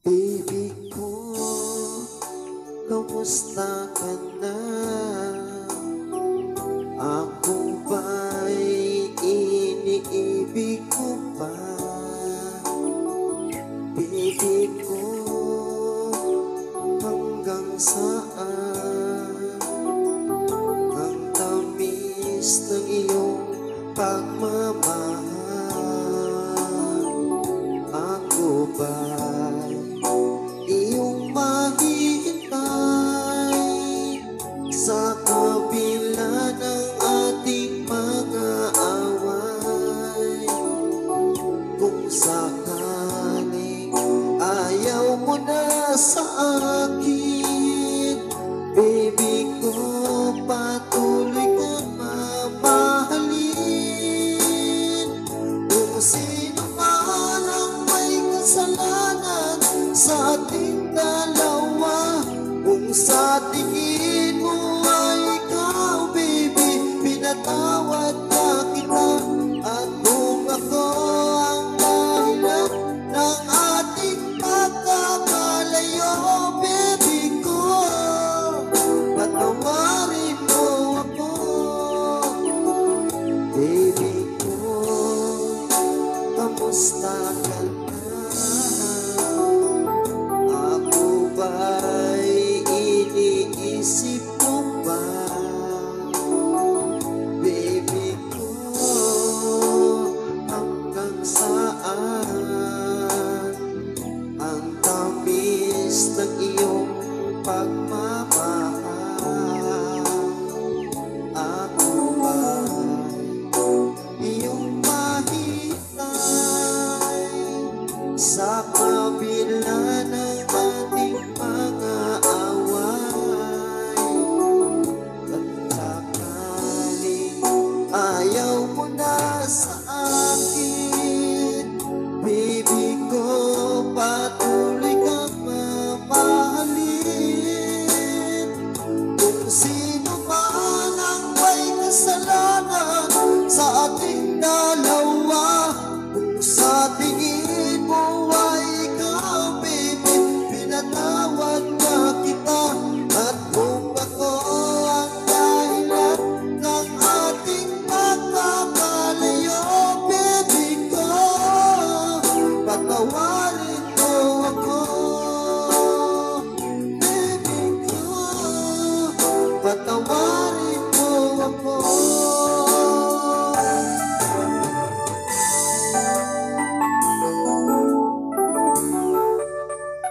Baby ko, kamusta ka na? Ako ba'y iniibig ko pa? Baby ko, hanggang saan ang tamis ng iyong pagmamahal? Ako ba'y iyong mahihintay sa kabila ng ating mga away? Kung sakaling ayaw mo na sa akin, baby ko, patuloy kang mamahalin. Kung sino man ang may kasalanan sa ating dalawa, kung sa tingin mo ay ikaw, baby, pinatawad na kita. At kung ako ang dahilan ng ating pagkakalayo, baby ko, patawarin mo ako. Baby ko, kamusta ka na? Ako ba'y iniisip mo ba? Baby ko, hanggang saan ang tamis ng iyong pagmamahal? Ako ba'y iyong mahintay sa kabila